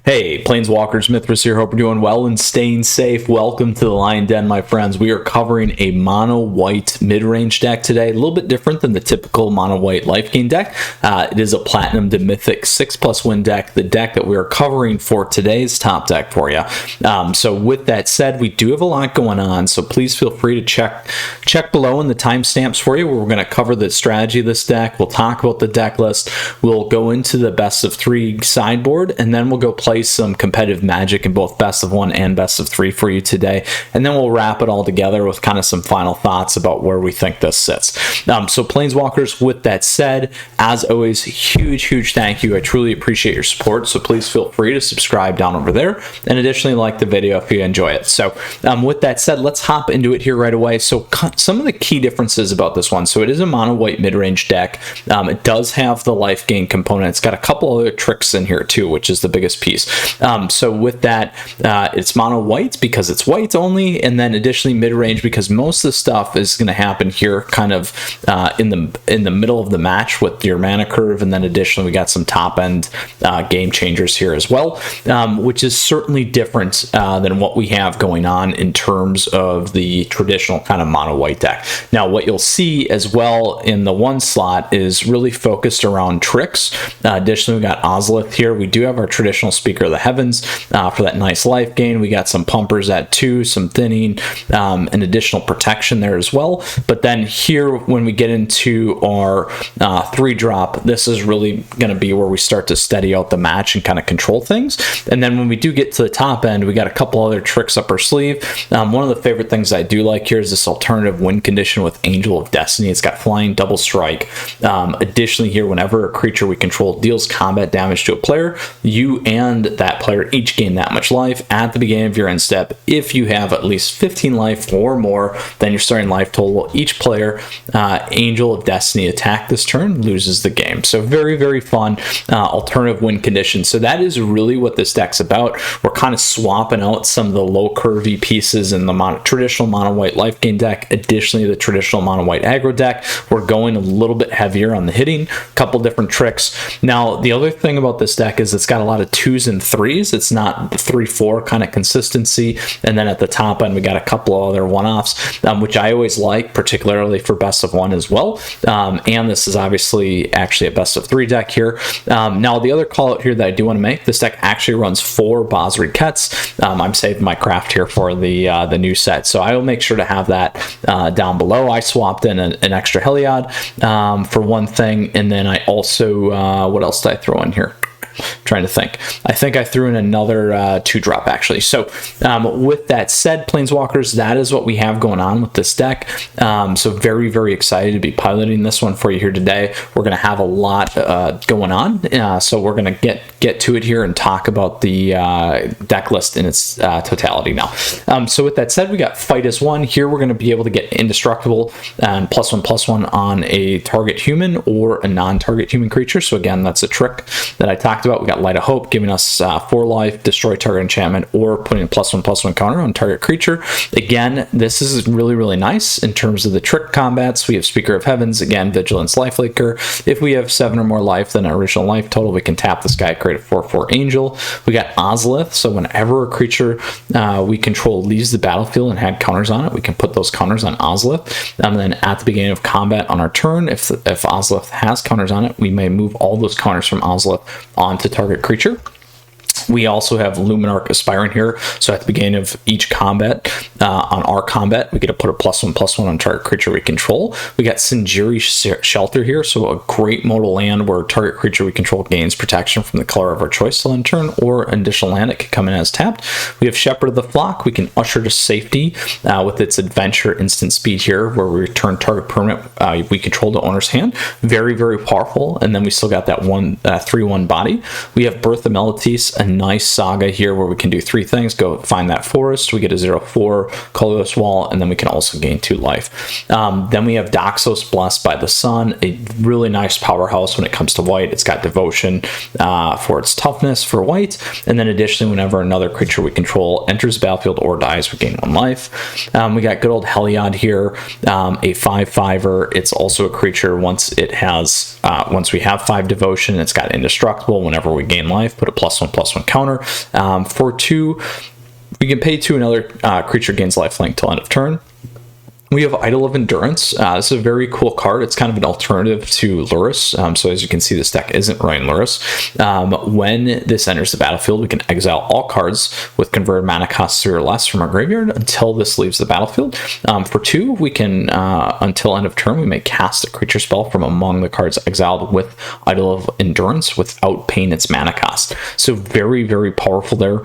Hey, Planeswalkers, Mythras here. Hope you're doing well and staying safe. Welcome to the Lion Den, my friends. We are covering a mono-white mid-range deck today. A little bit different than the typical mono-white life-gain deck. It is a Platinum to Mythic 6+ win deck, the deck that we are covering for today's top deck for you. So with that said, we do have a lot going on, so please feel free to check below in the timestamps for you, where we're going to cover the strategy of this deck. We'll talk about the deck list. We'll go into the best of 3 sideboard, and then we'll go play some competitive Magic in both best of 1 and best of 3 for you today, and then we'll wrap it all together with kind of some final thoughts about where we think this sits. So Planeswalkers, with that said, as always, huge thank you. I truly appreciate your support, so please feel free to subscribe down over there, and additionally like the video if you enjoy it. So with that said, let's hop into it here right away. So some of the key differences about this one: so it is a mono white mid-range deck. It does have the life gain component. It's got a couple other tricks in here too, which is the biggest piece. So with that, it's mono white because it's white only, and then additionally mid-range because most of the stuff is going to happen here kind of in the middle of the match with your mana curve, and then additionally we got some top end game changers here as well, which is certainly different than what we have going on in terms of the traditional kind of mono white deck. Now what you'll see as well in the one slot is really focused around tricks. Additionally, we got Ozolith here. We do have our traditional Speaker of the Heavens for that nice life gain. We got some pumpers at 2, some thinning, and additional protection there as well. But then here, when we get into our 3-drop, this is really going to be where we start to steady out the match and kind of control things. And then when we do get to the top end, we got a couple other tricks up our sleeve. One of the favorite things I do like here is this alternative win condition with Angel of Destiny. It's got flying, double strike. Additionally here, whenever a creature we control deals combat damage to a player, you and that player each gain that much life at the beginning of your end step. If you have at least 15 life or more than your starting life total, each player Angel of Destiny attack this turn loses the game. So very fun alternative win condition. So that is really what this deck's about. We're kind of swapping out some of the low curvy pieces in the traditional mono white life gain deck. Additionally, the traditional mono white aggro deck, we're going a little bit heavier on the hitting, a couple different tricks. Now the other thing about this deck is it's got a lot of 2s and 3s. It's not the 3-4 kind of consistency. And then at the top end, we got a couple of other one-offs, which I always like, particularly for best of 1 as well. And this is obviously actually a best of 3 deck here. Now the other call out here that I do want to make: this deck actually runs 4 Basri Kets. I'm saving my craft here for the new set, so I will make sure to have that down below. I swapped in an extra Heliod for one thing, and then I also what else did I throw in here? Trying to think. I think I threw in another 2-drop actually. So with that said, Planeswalkers, that is what we have going on with this deck. So very excited to be piloting this one for you here today. We're going to have a lot going on, so we're going to get to it here and talk about the deck list in its totality now. So with that said, we got Fight as 1 here. We're going to be able to get indestructible and +1/+1 on a target human or a non-target human creature. So again, that's a trick that I talked about. We got Light of Hope giving us 4 life, destroy target enchantment, or putting a +1/+1 counter on target creature. Again, this is really nice in terms of the trick combats. We have Speaker of Heavens, again, Vigilance, Lifelinker. If we have 7 or more life than our original life total, we can tap this guy, create a 4/4 Angel. We got Ozolith, so whenever a creature we control leaves the battlefield and had counters on it, we can put those counters on Ozolith. And then at the beginning of combat on our turn, if Ozolith has counters on it, we may move all those counters from Ozolith onto target creature. We also have Luminarch Aspiring here, so at the beginning of each combat, on our combat, we get to put a +1/+1 on target creature we control. We got Sinjiri Shelter here, so a great modal land where target creature we control gains protection from the color of our choice till end turn, or an additional land that can come in as tapped. We have Shepherd of the Flock. We can usher to safety with its adventure instant speed here, where we return target permanent we control to owner's hand. Very powerful. And then we still got that 3/1 body. We have Birth of Meletis, a nice saga here where we can do 3 things. Go find that forest. We get a 0/4 colorless wall, and then we can also gain 2 life. Then we have Doxos, Blessed by the Sun, a really nice powerhouse when it comes to white. It's got devotion for its toughness for white, and then additionally, whenever another creature we control enters the battlefield or dies, we gain 1 life. We got good old Heliod here, a 5/5er. It's also a creature once we have 5 devotion, it's got indestructible. Whenever we gain life, put a +1/+1 counter. For 2, we can pay 2, another creature gains lifelink till end of turn. We have Idol of Endurance. This is a very cool card. It's kind of an alternative to Lurrus. So as you can see, this deck isn't running Lurrus. When this enters the battlefield, we can exile all cards with converted mana cost 3 or less from our graveyard until this leaves the battlefield. For 2, we can, until end of turn, we may cast a creature spell from among the cards exiled with Idol of Endurance without paying its mana cost. So very, very powerful there.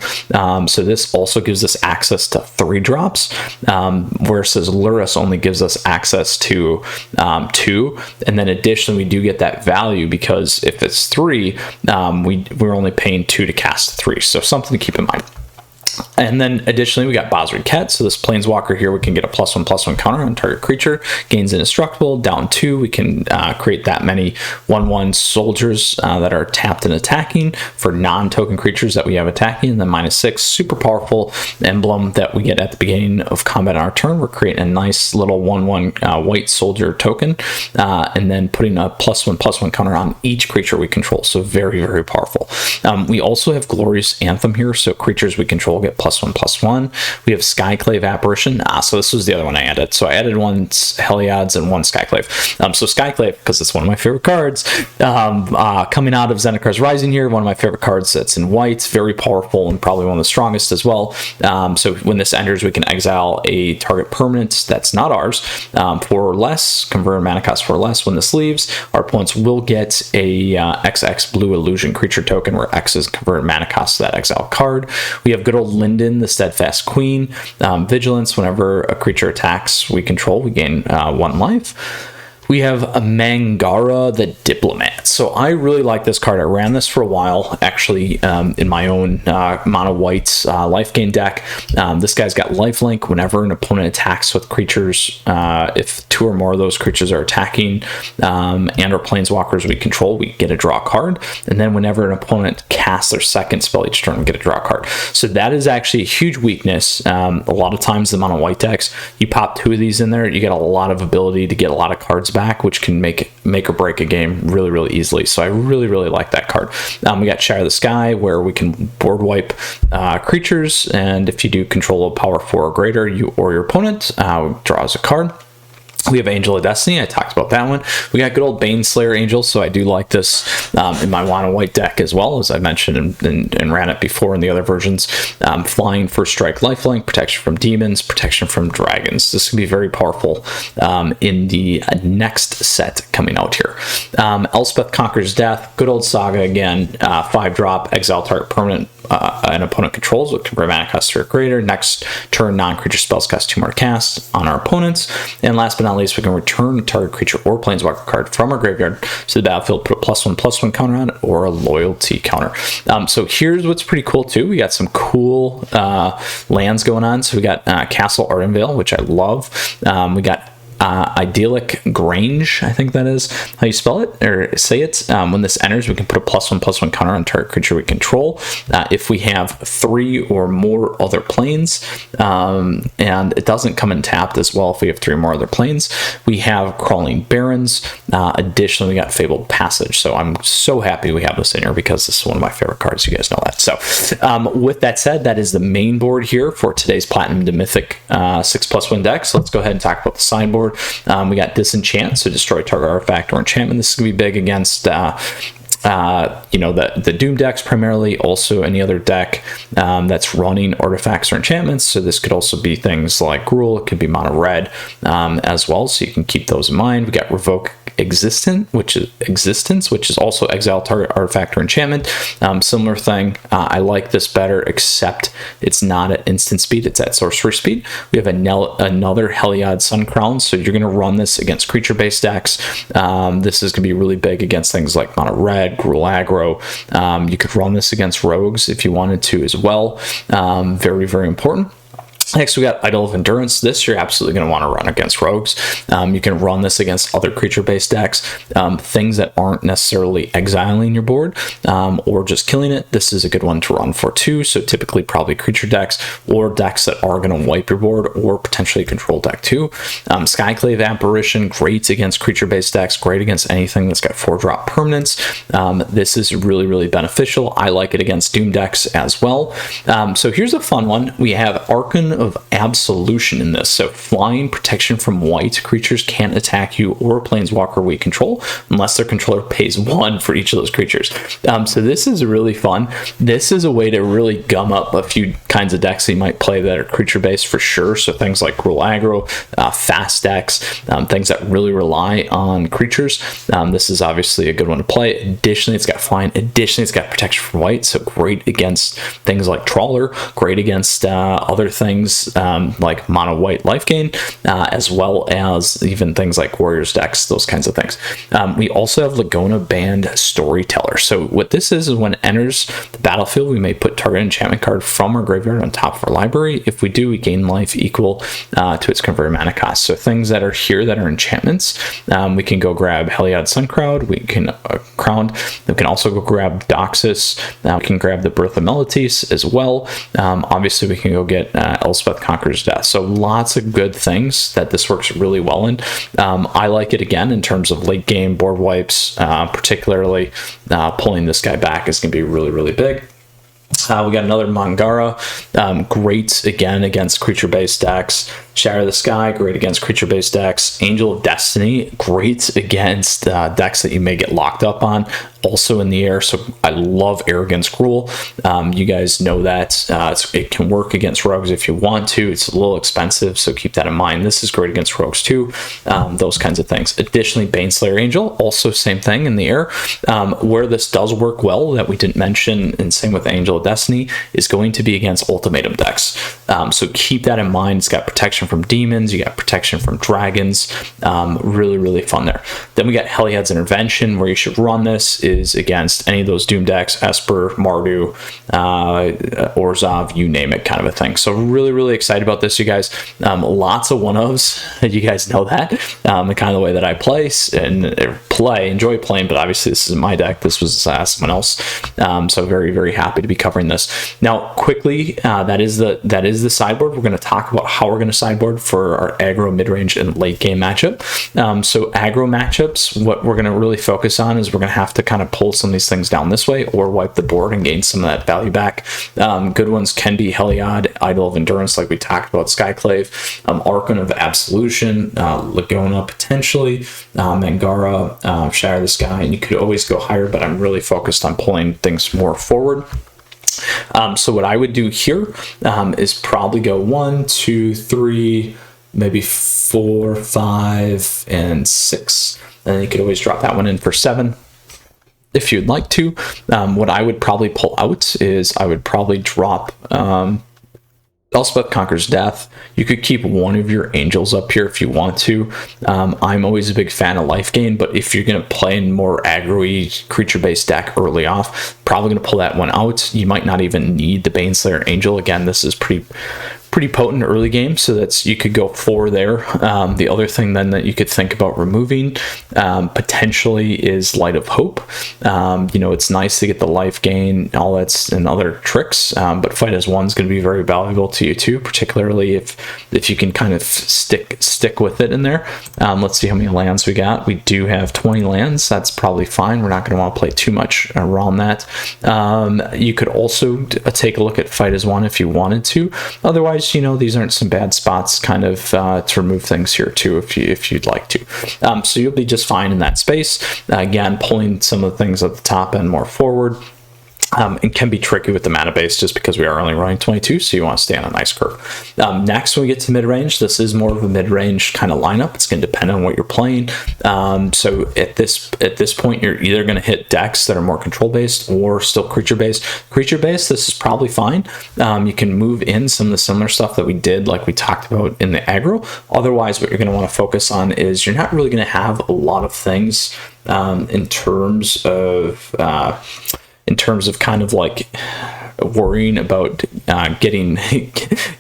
So this also gives us access to 3 drops, versus Lurrus only gives us access to 2, and then additionally we do get that value because if it's 3, we're only paying 2 to cast 3, so something to keep in mind. And then additionally, we got Basri Ket. So this Planeswalker here, we can get a +1/+1 counter on target creature, gains indestructible, down 2. We can create that many 1/1 soldiers that are tapped and attacking for non-token creatures that we have attacking. And then -6, super powerful emblem that we get at the beginning of combat on our turn. We're creating a nice little 1/1 white soldier token, and then putting a +1/+1 counter on each creature we control. So very, very powerful. We also have Glorious Anthem here. So creatures we control get +1/+1. We have Skyclave Apparition. So this was the other one I added. So I added 1 Heliod's and 1 Skyclave. So Skyclave, because it's one of my favorite cards, coming out of Zendikar's Rising here, one of my favorite cards that's in white, very powerful and probably one of the strongest as well. So when this enters, we can exile a target permanent that's not ours, 4 or less, convert mana cost 4 or less. When this leaves, our opponents will get a XX blue illusion creature token where X is converted mana cost to that exile card. We have good old Linden, the Steadfast Queen. Vigilance, whenever a creature attacks we control, we gain 1 life. We have a Mangara the Diplomat. So I really like this card. I ran this for a while, actually, in my own mono white life gain deck. This guy's got lifelink. Whenever an opponent attacks with creatures, if 2 or more of those creatures are attacking and or planeswalkers we control, we get a draw card. And then whenever an opponent casts their second spell each turn, we get a draw card. So that is actually a huge weakness. A lot of times the mono white decks, you pop 2 of these in there, you get a lot of ability to get a lot of cards back, which can make or break a game really, really easily. So I really, really like that card. We got Shatter the Sky, where we can board wipe creatures, and if you do control of power 4 or greater, you or your opponent draws a card. We have Angel of Destiny. I talked about that one. We got good old Baneslayer Angel, so I do like this in my mono white deck as well, as I mentioned and ran it before in the other versions. Flying, first strike, lifelink, protection from demons, protection from dragons. This can be very powerful in the next set coming out here. Elspeth Conquers Death, good old Saga again, 5-drop, exile target permanent an opponent controls with convert mana cost 3 or greater. Next turn, non-creature spells cost 2 more to cast on our opponents. And last but not least, we can return a target creature or planeswalker card from our graveyard to the battlefield, put a +1/+1 counter on it, or a loyalty counter. So here's what's pretty cool too. We got some cool lands going on. So we got Castle Ardenvale, which I love. We got Idyllic Grange, I think that is how you spell it or say it. When this enters, we can put a +1/+1 counter on target creature we control. If we have 3 or more other planes, and it doesn't come in tapped as well if we have 3 or more other planes. We have Crawling Barrens. Additionally, we got Fabled Passage. So I'm so happy we have this in here because this is one of my favorite cards. You guys know that. So with that said, that is the main board here for today's Platinum to Mythic 6+1 deck. So let's go ahead and talk about the sideboard. We got Disenchant, so destroy target artifact or enchantment. This is going to be big against the Doom decks primarily, also any other deck that's running artifacts or enchantments. So this could also be things like Gruul, it could be mono red as well, so you can keep those in mind. We got Revoke Existence, which is also exile target artifact or enchantment. Similar thing. I like this better, except it's not at instant speed, it's at sorcery speed. We have another Heliod Suncrown, so you're going to run this against creature-based decks. This is going to be really big against things like mono red, Gruul aggro. You could run this against rogues if you wanted to as well. Very, very important. Next, we got Idol of Endurance. This you're absolutely going to want to run against rogues. You can run this against other creature-based decks, things that aren't necessarily exiling your board or just killing it. This is a good one to run for too. So typically probably creature decks or decks that are going to wipe your board or potentially control deck too. Skyclave Apparition, great against creature-based decks, great against anything that's got 4-drop permanents. This is really, really beneficial. I like it against Doom decks as well. So here's a fun one. We have Archon of Absolution in this. So flying protection from white. Creatures can't attack you or a planeswalker we control unless their controller pays 1 for each of those creatures. So this is really fun. This is a way to really gum up a few kinds of decks that you might play that are creature based for sure. So things like Gruul Aggro, fast decks, things that really rely on creatures. This is obviously a good one to play. Additionally, it's got flying. Additionally, it's got protection from white. So great against things like Trawler, great against other things like mono white lifegain, as well as even things like Warriors decks, those kinds of things. We also have Laguna Band Storyteller. So what this is when it enters the battlefield, we may put target enchantment card from our graveyard on top of our library. If we do, we gain life equal to its converted mana cost. So things that are here that are enchantments, we can go grab Heliod Suncrown, we can we can also go grab Doxus, we can grab the Birth of Meletis as well. Obviously we can go get Elspeth Conquers Death. So lots of good things that this works really well in. I like it again in terms of late game board wipes, particularly pulling this guy back is going to be really, really big. We got another Mangara, great again against creature-based decks. Shatter the Sky, great against creature-based decks. Angel of Destiny, great against decks that you may get locked up on. Also in the air, so I love air against Gruul. You guys know that it can work against rogues if you want to. It's a little expensive, so keep that in mind. This is great against rogues too, those kinds of things. Additionally, Baneslayer Angel, also same thing in the air. Where this does work well that we didn't mention, and same with Angel of Destiny, is going to be against Ultimatum decks. So keep that in mind. It's got protection from demons, you got protection from dragons. Really, really fun there. Then we got Heliod's Intervention, where you should run this is against any of those Doom decks, Esper, Mardu, Orzhov, you name it, kind of a thing. So really, really excited about this, you guys. Lots of one-ofs, you guys know that. The kind of the way that I play and enjoy playing, but obviously this isn't my deck. This was someone else. So very, very happy to be covering this. Now, quickly, that is the sideboard. We're going to talk about how we're going to sideboard for our aggro, mid-range, and late game matchup. So aggro matchups, what we're going to really focus on is we're going to have to kind of pull some of these things down this way or wipe the board and gain some of that value back. Good ones can be Heliod, Idol of Endurance, like we talked about, Skyclave, Archon of Absolution, Laguna potentially, Mangara, Shatter the Sky, and you could always go higher, but I'm really focused on pulling things more forward. So what I would do here is probably go 1, 2, 3, maybe 4, 5, and 6. And then you could always drop that one in for 7 if you'd like to. What I would probably pull out is I would probably drop Elspeth Conquers Death. You could keep one of your angels up here if you want to. I'm always a big fan of life gain, but if you're going to play in more aggro-y creature-based deck early off, probably going to pull that one out. You might not even need the Baneslayer Angel. Again, this is pretty potent early game, so that's, you could go 4 there. The other thing then that you could think about removing potentially is Light of Hope. You know, it's nice to get the life gain, all that's and other tricks, but Fight as One is going to be very valuable to you too, particularly if you can kind of stick with it in there. Let's see how many lands we got. We do have 20 lands. That's probably fine. We're not going to want to play too much around that. You could also take a look at Fight as One if you wanted to. Otherwise, you know, these aren't some bad spots kind of to remove things here too if you'd like to. So you'll be just fine in that space. Again, pulling some of the things at the top end more forward. It can be tricky with the mana base just because we are only running 22, so you want to stay on a nice curve. Next, when we get to mid-range, this is more of a mid-range kind of lineup. It's going to depend on what you're playing. So at this point, you're either going to hit decks that are more control-based or still creature-based. Creature-based, this is probably fine. You can move in some of the similar stuff that we did, like we talked about in the aggro. Otherwise, what you're going to want to focus on is you're not really going to have a lot of things in terms of kind of like worrying about getting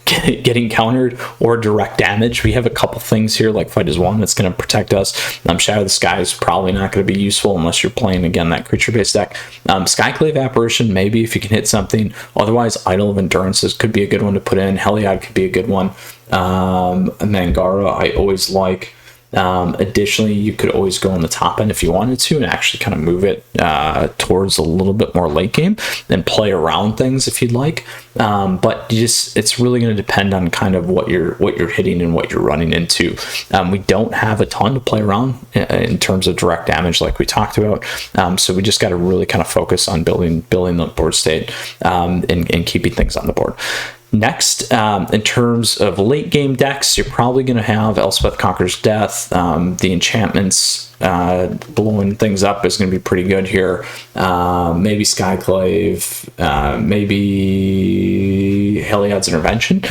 getting countered or direct damage. We have a couple things here like Fight is One that's going to protect us. Shadow of the Sky is probably not going to be useful unless you're playing, again, that creature-based deck. Skyclave Apparition, maybe if you can hit something. Otherwise, Idol of Endurances could be a good one to put in. Heliod could be a good one. Mangara, I always like. Additionally, you could always go on the top end if you wanted to and actually kind of move it towards a little bit more late game and play around things if you'd like. But it's really going to depend on kind of what you're hitting and what you're running into. We don't have a ton to play around in terms of direct damage like we talked about. So we just got to really kind of focus on building the board state and keeping things on the board. Next, in terms of late game decks, you're probably going to have Elspeth Conquers Death. The enchantments blowing things up is going to be pretty good here. Maybe Skyclave, maybe Heliod's Intervention.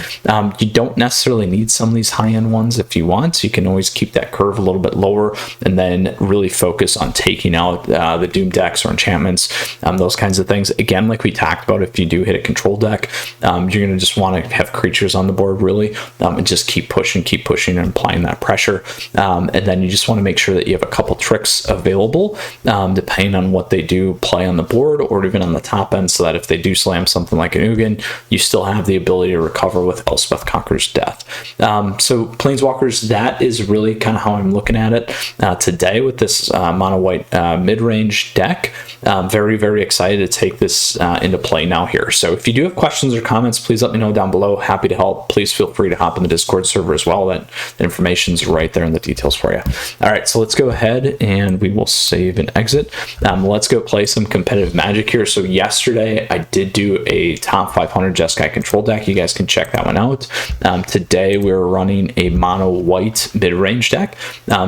You don't necessarily need some of these high-end ones if you want, so you can always keep that curve a little bit lower and then really focus on taking out the Doom decks or enchantments, those kinds of things. Again, like we talked about, if you do hit a control deck, you're going to just want to have creatures on the board, really, and just keep pushing and applying that pressure. And then you just want to make sure that you have a couple tricks available, depending on what they do play on the board or even on the top end, so that if they do slam something like an Ugin, you still have the ability to recover with Elspeth Conquer's Death. So Planeswalkers, that is really kind of how I'm looking at it today with this mono white mid-range deck. Very, very excited to take this into play now here. So if you do have questions or comments, please let me know down below. Happy to help. Please feel free to hop in the Discord server as well. That information's right there in the details for you. All right, so let's go ahead and we will save and exit. Let's go play some competitive Magic here. So yesterday I did do a top 500 Jeskai control deck. You guys can check that one out. Today we're running a mono white mid-range deck.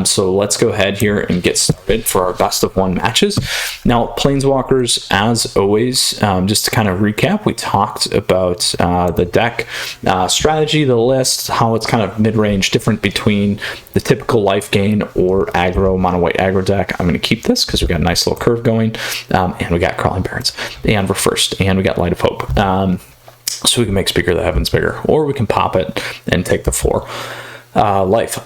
So let's go ahead here and get started for our best of one matches. Now, Planeswalkers, as always, just to kind of recap, we talked about the deck strategy, the list, how it's kind of mid-range, different between the typical life gain or aggro, mono white aggro deck. I'm going to keep this because we got a nice little curve going, and we got Crawling Barrens, and we're first, and we got Light of Hope. So we can make Speaker of the Heavens bigger, or we can pop it and take the 4 life.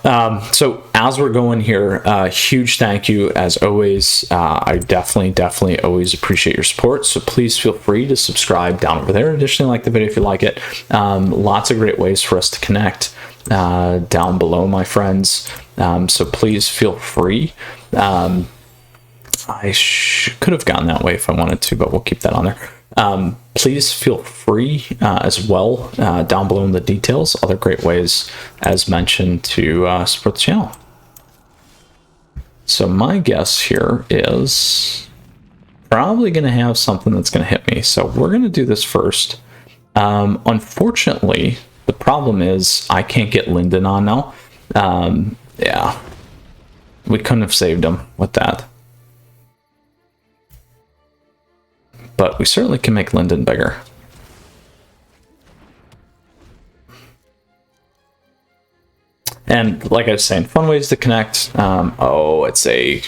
So as we're going here, huge thank you as always. I definitely always appreciate your support, so please feel free to subscribe down over there. Additionally, like the video if you like it. Lots of great ways for us to connect down below, my friends. So please feel free. I could have gone that way if I wanted to, but we'll keep that on there. Please feel free as well down below in the details, other great ways as mentioned to support the channel. So my guess here is probably going to have something that's going to hit me, so we're going to do this first. Unfortunately, the problem is I can't get Linden on now. Yeah, we couldn't have saved him with that. But we certainly can make Linden bigger. And like I was saying, fun ways to connect. Oh, it's a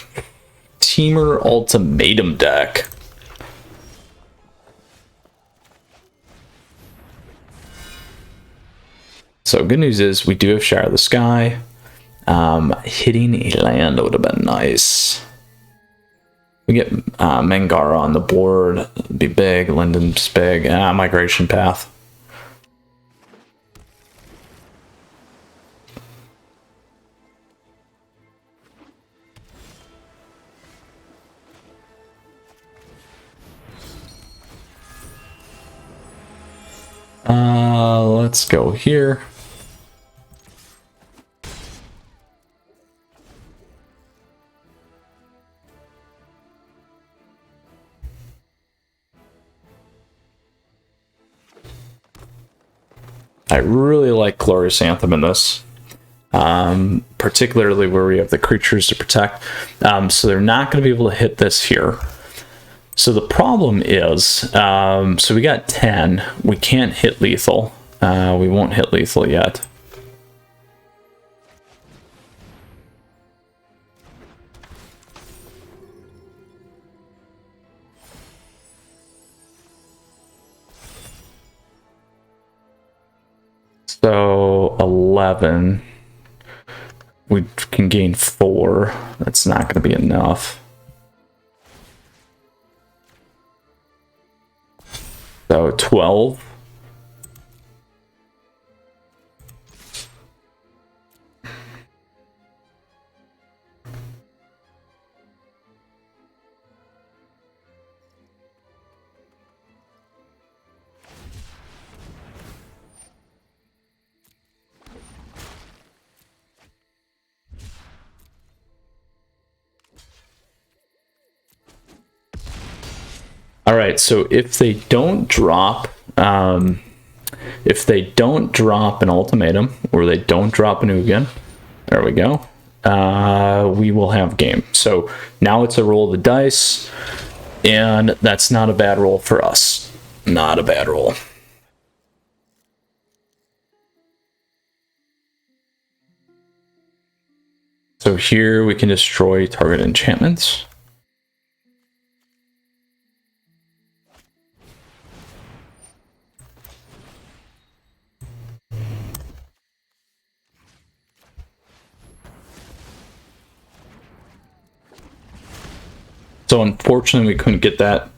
Temur Ultimatum deck. So good news is we do have Shadow of the Sky. Hitting a land would have been nice. We get Mangara on the board. It'd be big. Linden's big. Migration Path. Let's go here. I really like Glorious Anthem in this, particularly where we have the creatures to protect. So they're not going to be able to hit this here. So the problem is, so we got 10. We can't hit lethal. We won't hit lethal yet. So 11. We can gain 4. That's not going to be enough. So 12. All right, so if they don't drop, an ultimatum, or they don't drop an Ugin, there we go, we will have game. So now it's a roll of the dice, and that's not a bad roll for us. Not a bad roll. So here we can destroy target enchantments. So unfortunately, we couldn't get that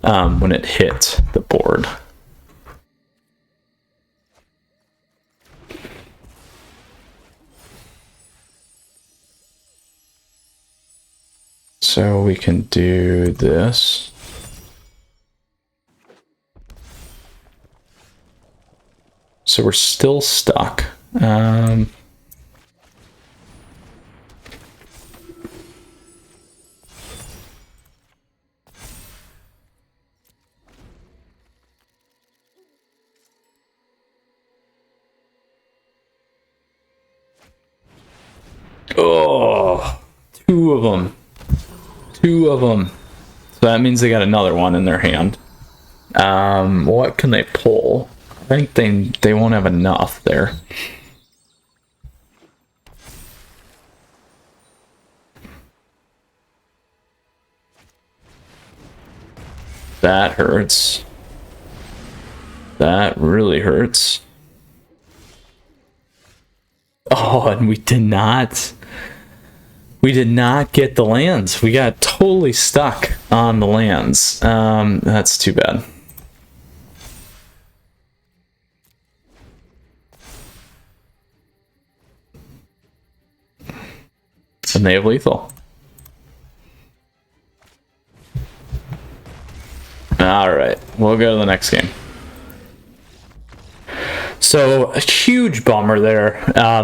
when it hit the board. So we can do this. So we're still stuck. Oh, two of them. So that means they got another one in their hand. What can they pull? I think they won't have enough there. That hurts. That really hurts. Oh, and we did not get the lands. We got totally stuck on the lands. That's too bad. And they have lethal. All right, we'll go to the next game. So a huge bummer there.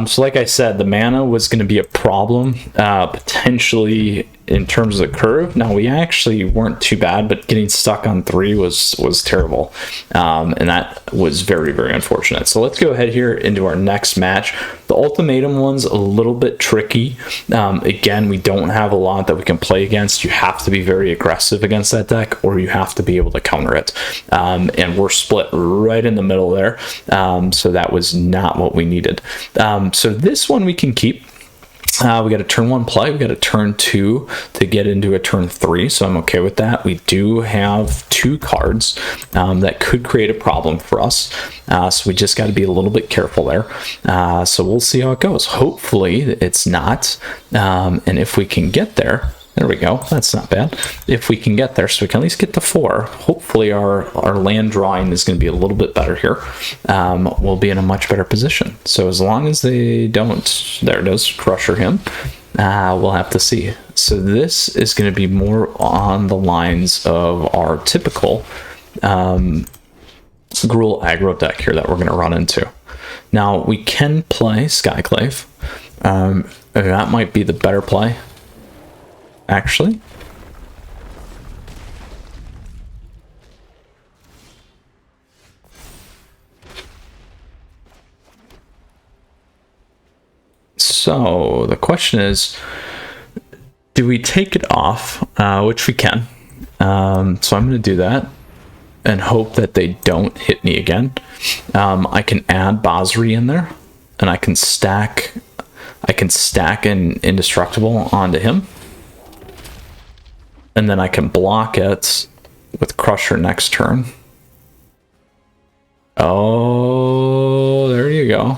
So like I said, the mana was going to be a problem, potentially in terms of the curve. Now we actually weren't too bad, but getting stuck on 3 was terrible, and that was very, very unfortunate. So let's go ahead here into our next match. The ultimatum one's a little bit tricky. Again, we don't have a lot that we can play against. You have to be very aggressive against that deck, or you have to be able to counter it. And we're split right in the middle there. So that was not what we needed. So this one we can keep. We got a turn 1 play, we got a turn 2 to get into a turn 3, so I'm okay with that. We do have 2 cards that could create a problem for us, so we just got to be a little bit careful there. So we'll see how it goes. Hopefully it's not, and if we can get there, there we go, that's not bad. If we can get there, so we can at least get to 4, hopefully our land drawing is going to be a little bit better here. We'll be in a much better position. So as long as they don't, there it is, Crusher him, we'll have to see. So this is going to be more on the lines of our typical Gruul aggro deck here that we're going to run into. Now we can play Skyclave. That might be the better play, actually. So the question is, do we take it off? Which we can. So I'm going to do that and hope that they don't hit me again. I can add Basri in there, and I can stack an indestructible onto him. And then I can block it with Crusher next turn. Oh, there you you go.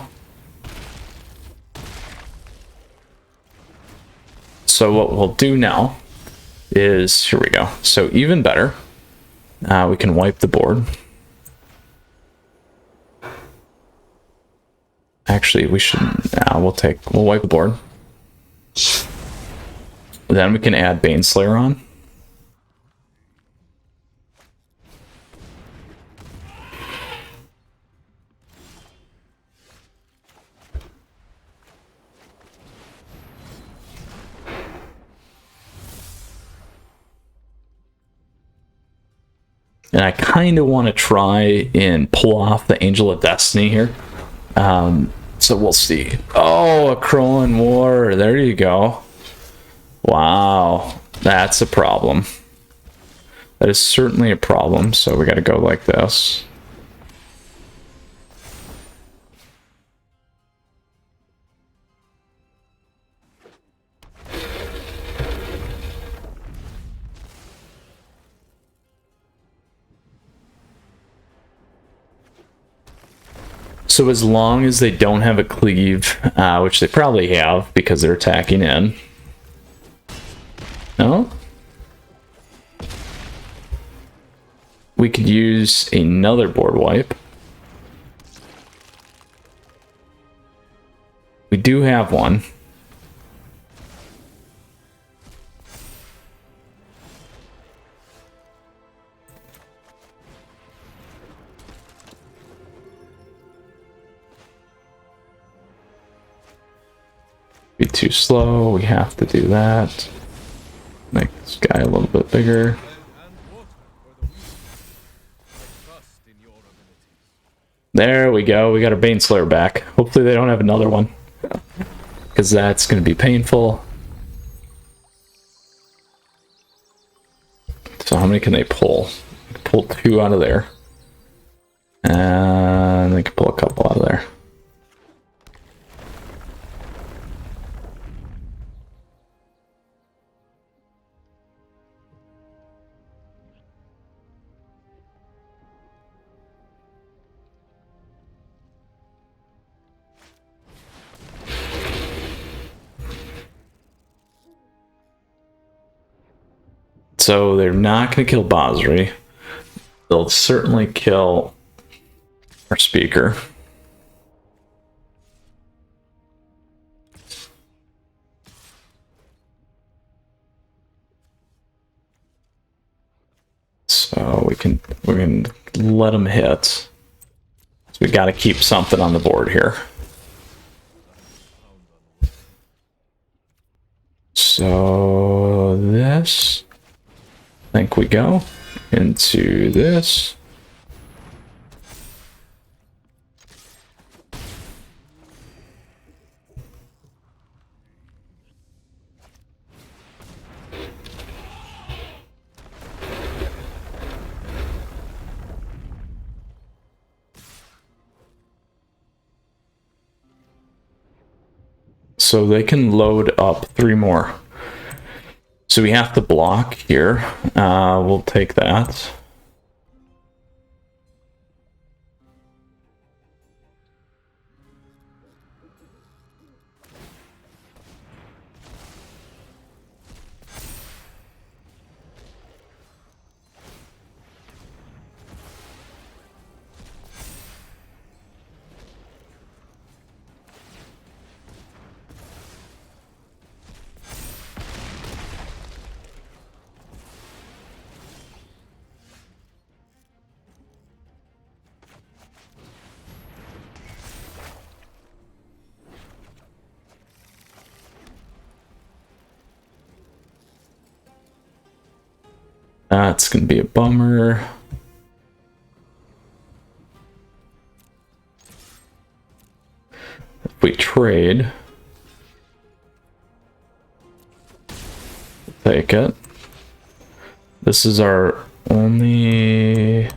So what we'll do now is, here we go. So even better, we can wipe the board. Actually, we should, we'll wipe the board. Then we can add Baneslayer on. And I kind of want to try and pull off the Angel of Destiny here. So we'll see. Oh, a Krolin War. There you go. Wow. That's a problem. That is certainly a problem. So we got to go like this. So as long as they don't have a cleave, which they probably have because they're attacking in. No? We could use another board wipe. We do have one. Be too slow, we have to do that. Make this guy a little bit bigger. There we go, we got our Baneslayer back. Hopefully they don't have another one, because that's going to be painful. So how many can they pull? Pull 2 out of there. And they can pull a couple out of there. So they're not going to kill Basri. They'll certainly kill our speaker. So we're going to let them hit. So we got to keep something on the board here. So this, I think we go into this. So they can load up 3 more. So we have to block here. We'll take that. That's going to be a bummer. If we trade, take it. This is our only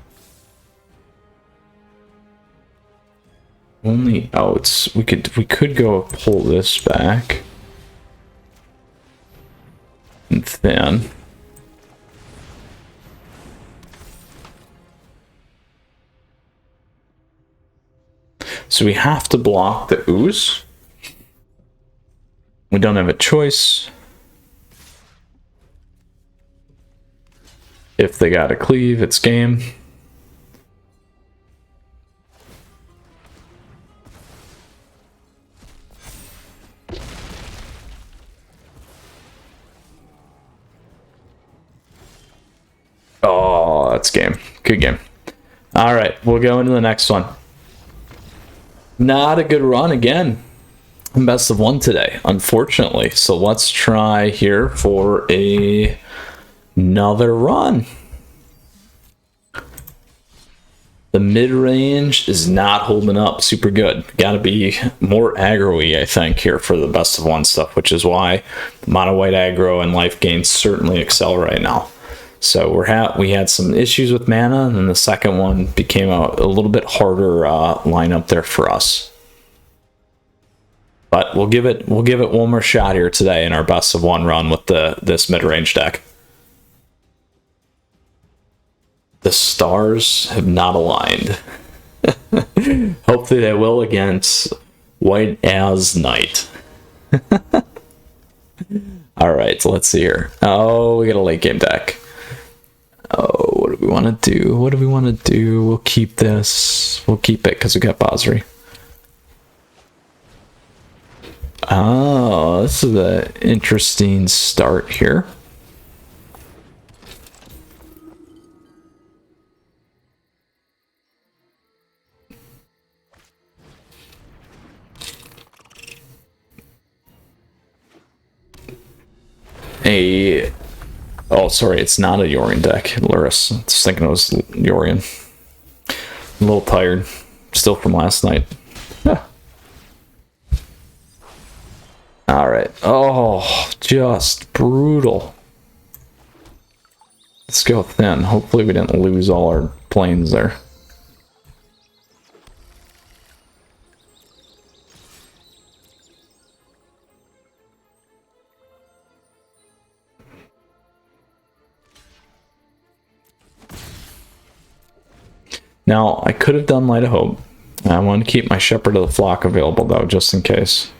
outs. We could go pull this back and thin. So we have to block the ooze. We don't have a choice. If they got a cleave, it's game. Oh, that's game. Good game. All right, we'll go into the next one. Not a good run again. Best of one today, unfortunately. So let's try here for another run. The mid-range is not holding up super good. Got to be more aggro-y, I think, here for the best of one stuff, which is why mono white aggro and life gain certainly excel right now. So we had some issues with mana, and then the second one became a little bit harder lineup there for us. But we'll give it one more shot here today in our best of one run with this mid-range deck. The stars have not aligned. Hopefully they will against White as Night. All right, so let's see here. Oh, we got a late game deck. Oh, what do we want to do? What do we want to do? We'll keep this. We'll keep it because we got Basri. Oh, this is an interesting start here. Oh, sorry, it's not a Yorion deck. Lurrus. I was thinking it was Yorion. A little tired. Still from last night. Alright. Oh, just brutal. Let's go thin. Hopefully we didn't lose all our planes there. Now, I could have done Light of Hope. I want to keep my Shepherd of the Flock available, though, just in case.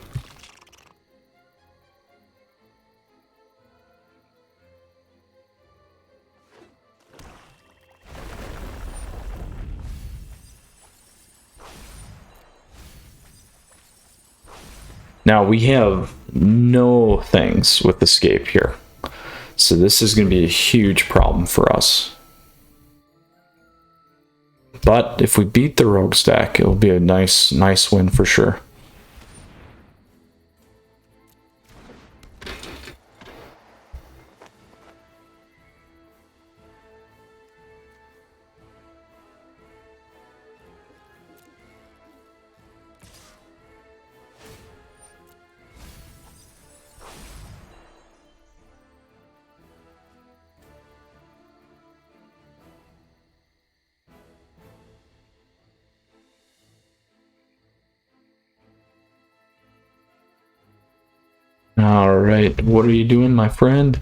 Now, we have no things with Escape here. So this is going to be a huge problem for us. But if we beat the rogue stack, it'll be a nice win for sure. All right, what are you doing, my friend?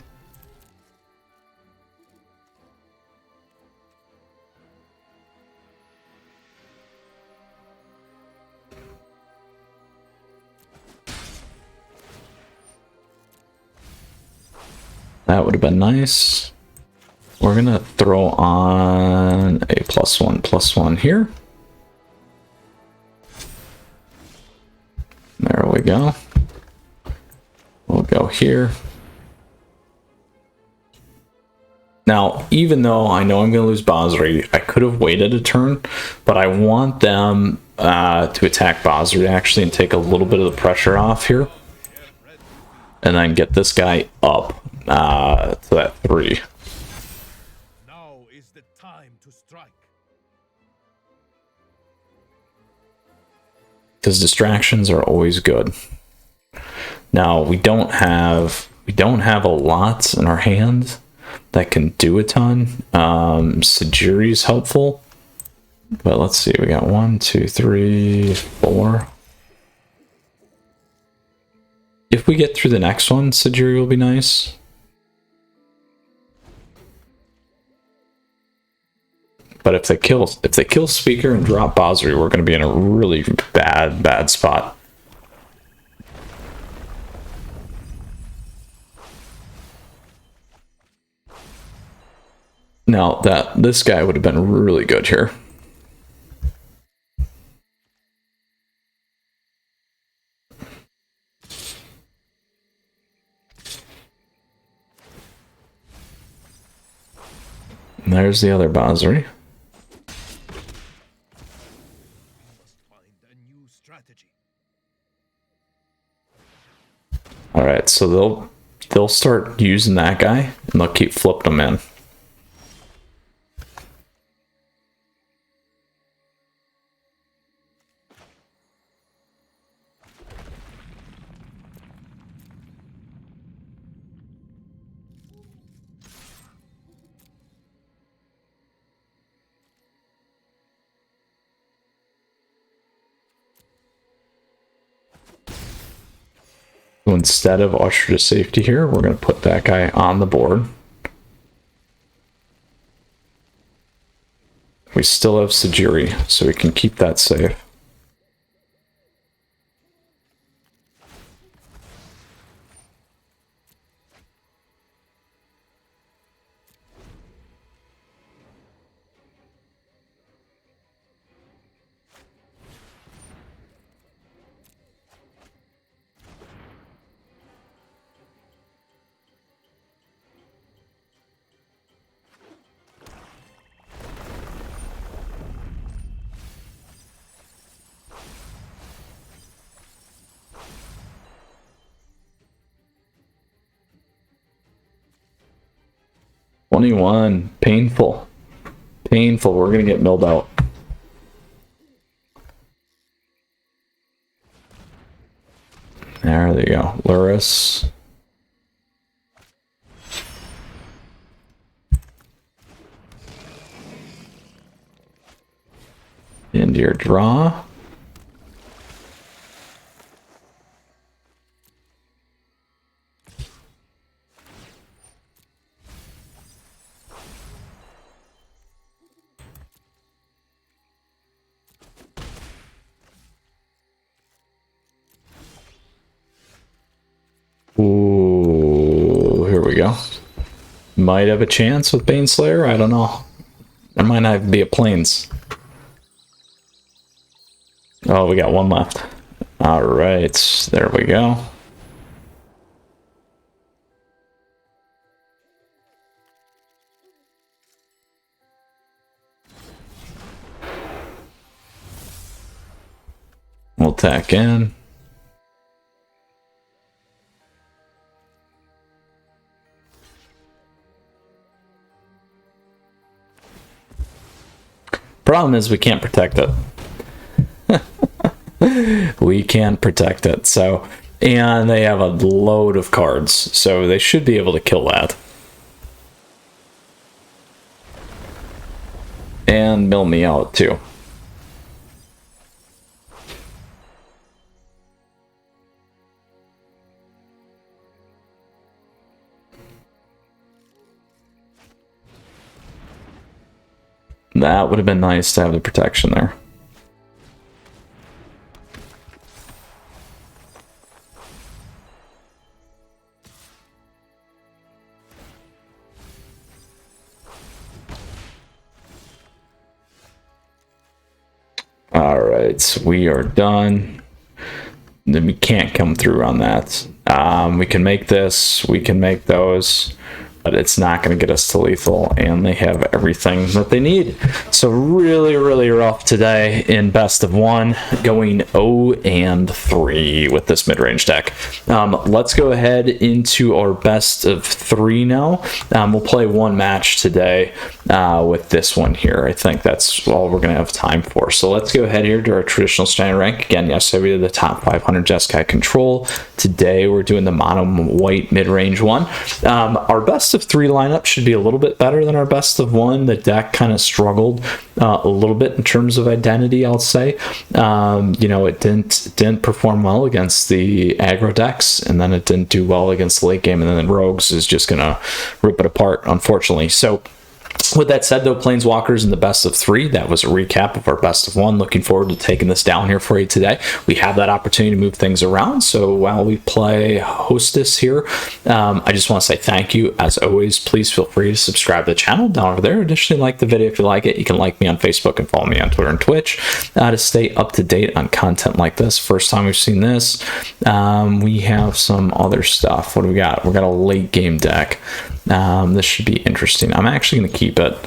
That would have been nice. We're gonna throw on a +1/+1 here. There we go. We'll go here. Now, even though I know I'm going to lose Basri, I could have waited a turn, but I want them to attack Basri actually and take a little bit of the pressure off here. And then get this guy up to that 3. Now is the time to strike. Because distractions are always good. Now we don't have a lot in our hand that can do a ton. Sajiri is helpful, but let's see. We got 1, 2, 3, 4. If we get through the next one, Sajiri will be nice. But if they kill Speaker and drop Bozri, we're going to be in a really bad spot. Now this guy would have been really good here. And there's the other Bozri. All right, so they'll start using that guy, and they'll keep flipping them in. So instead of Usher to Safety here, we're going to put that guy on the board. We still have Sajiri, so we can keep that safe. $21. Painful. Painful. We're going to get milled out. There you go. Lurrus. Into your draw. Ooh, here we go. Might have a chance with Baneslayer, I don't know. There might not even be a Plains. Oh, we got one left. Alright, there we go. We'll tack in. Problem is we can't protect it. We can't protect it. So, and they have a load of cards, so they should be able to kill that. And mill me out too. That would have been nice to have the protection there. All right, so we are done. Then we can't come through on that. We can make this, we can make those, but it's not going to get us to lethal, and they have everything that they need. So really rough today in best of one, going 0-3 with this mid-range deck. Let's go ahead into our best of 3 now. We'll play one match today with this one here. I think that's all we're going to have time for. So let's go ahead here to our traditional standard rank. Again, yesterday we did the top 500 Jeskai control. Today we're doing the mono white mid-range one. Our best of 3 lineup should be a little bit better than our best of 1. The deck kind of struggled a little bit in terms of identity, I'll say. You know, it didn't perform well against the aggro decks, and then it didn't do well against the late game, and then Rogues is just gonna rip it apart, unfortunately. So With that said, though, Planeswalkers in the best of 3, that was a recap of our best of 1. Looking forward to taking this down here for you today. We have that opportunity to move things around, so while we play Hostess here, I just want to say thank you. As always, please feel free to subscribe to the channel down over there. Additionally, like the video if you like it. You can like me on Facebook and follow me on Twitter and Twitch to stay up to date on content like this. First time we've seen this. We have some other stuff. What do we got? We got a late game deck. This should be interesting. I'm actually going to keep it.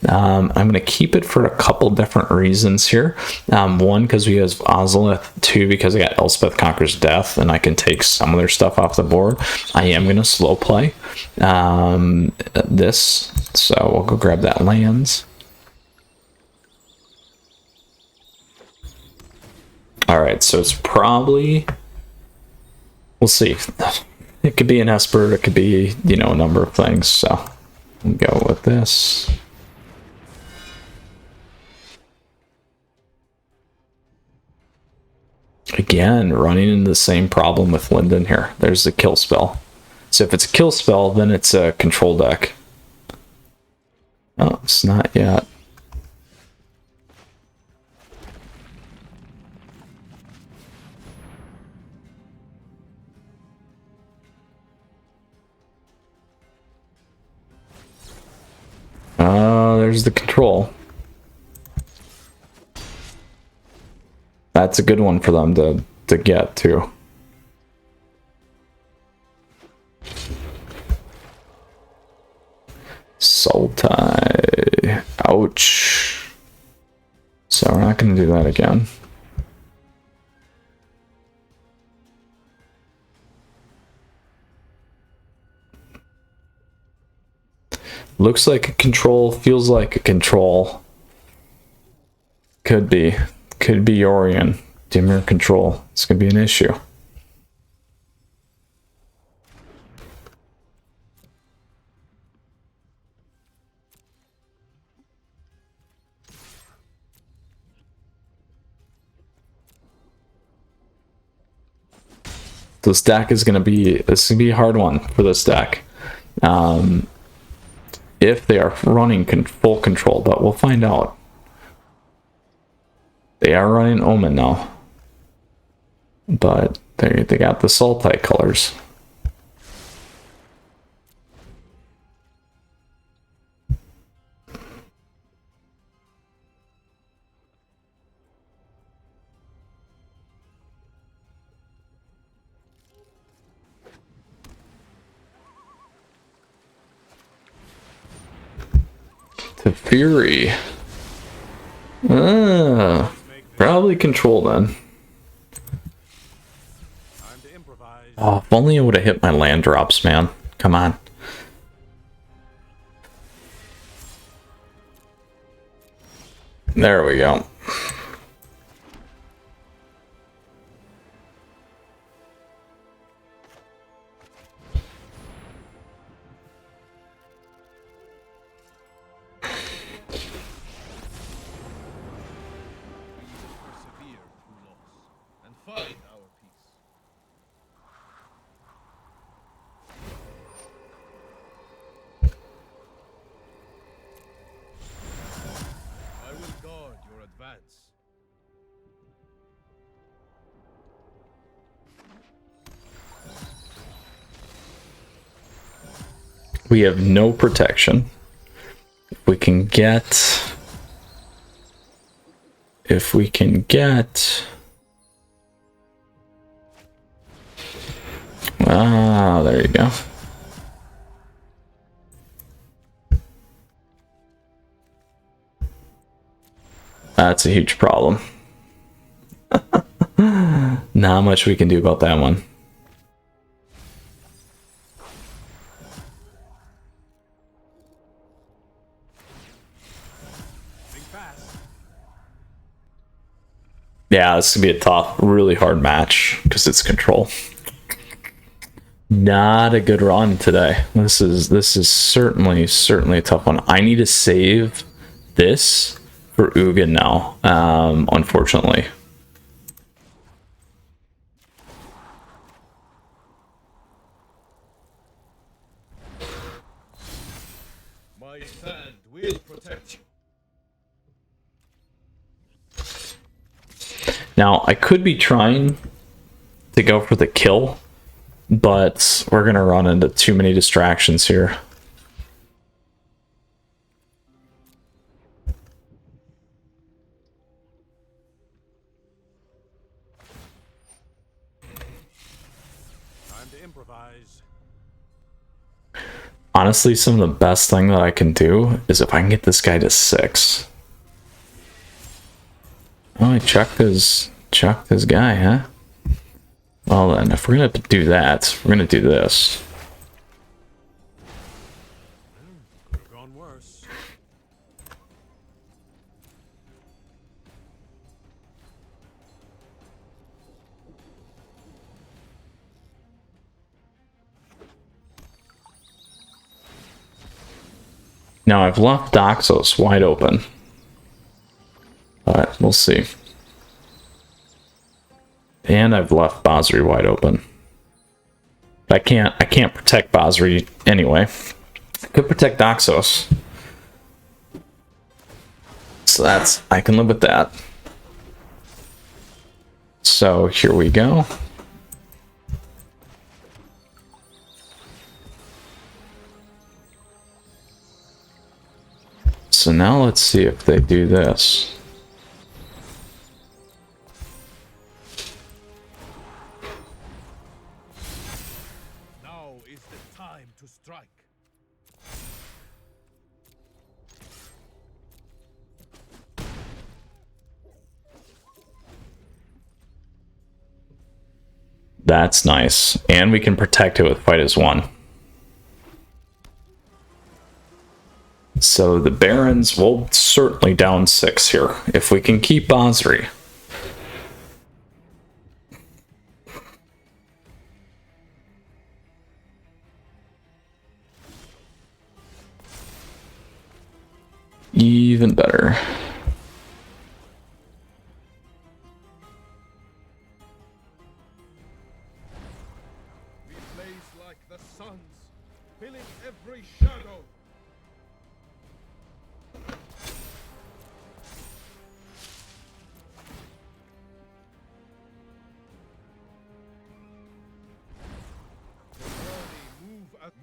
I'm going to keep it for a couple different reasons here. One, because we have Ozolith. 2, because I got Elspeth Conquers Death, and I can take some of their stuff off the board. I am going to slow play this, so we'll go grab that lands. All right, so it's probably... We'll see. It could be an Esper, it could be, you know, a number of things, so we'll go with this. Again, running into the same problem with Linden here. There's the kill spell. So if it's a kill spell, then it's a control deck. Oh, it's not yet. There's the control. That's a good one for them to get to. Sultai. Ouch. So we're not going to do that again. Looks like a control, feels like a control. Could be Yorion. Dimir control. It's going to be an issue. This deck is going to be a hard one for this deck. If they are running full control, but we'll find out. They are running Omen now, but they got the Sultai colors. To Fury. Probably control then. Oh, if only I would have hit my land drops, man. Come on. There we go. We have no protection. If we can get... Ah, there you go. That's a huge problem. Not much we can do about that one. Yeah, this could be a tough, really hard match because it's control. Not a good run today. This is certainly a tough one. I need to save this for Ugin now, unfortunately. My sand will Now, I could be trying to go for the kill, but we're going to run into too many distractions here. Time to improvise. Honestly, some of the best thing that I can do is if I can get this guy to 6. Oh, I chucked his guy, huh? Well then, if we're gonna do that, we're gonna do this. Gone worse. Now I've left Doxos wide open, but we'll see. And I've left Basri wide open. I can't protect Basri anyway. I could protect Doxos. So I can live with that. So here we go. So now let's see if they do this. Now is the time to strike. That's nice. And we can protect it with Fight as 1. So the Barons will certainly down 6 here, if we can keep Basri. Even better. We blaze like the suns, filling every shadow.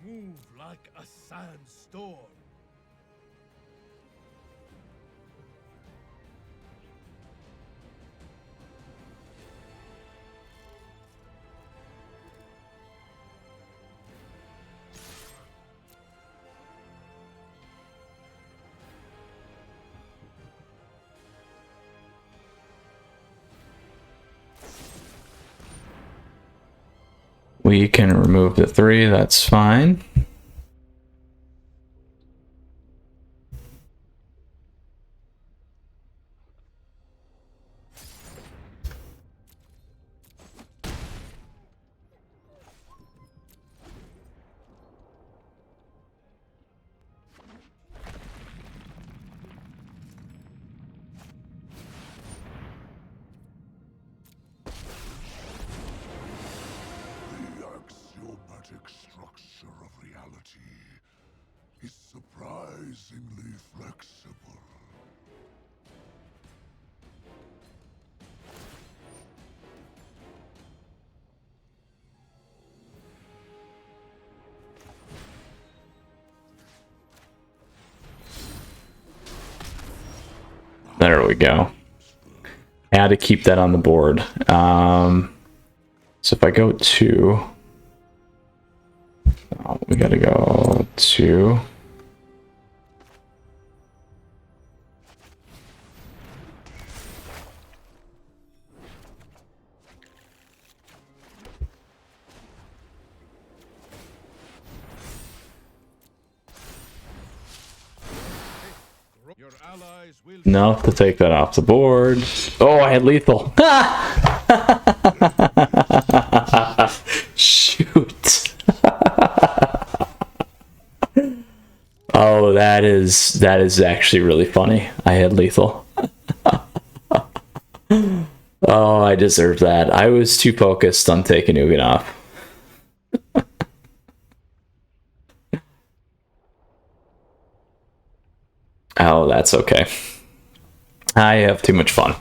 Move like a sandstorm. We can remove the 3, that's fine. Structure of reality is surprisingly flexible. There we go. I had to keep that on the board. So if I go 2, we gotta go 2. Your allies will Enough to take that off the board. Oh, I had lethal. Shoot. Oh, that is actually really funny. I had lethal. Oh, I deserve that. I was too focused on taking Ugin off. Oh, that's okay. I have too much fun.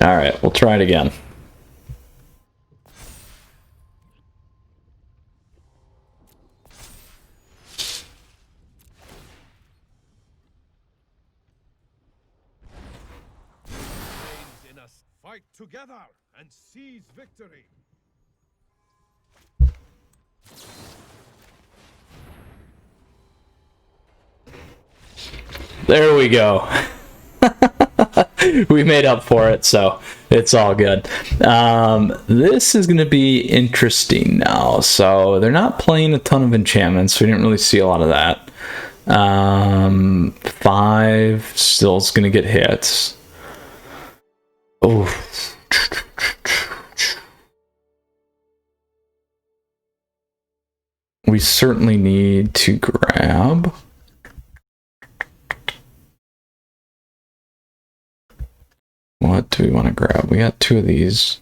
All right, we'll try it again. In us, fight together and seize victory. There we go. We made up for it, so it's all good. This is going to be interesting now. So they're not playing a ton of enchantments. We didn't really see a lot of that. 5 still is going to get hits. Oh. We certainly need to grab. What do we want to grab? We got 2 of these.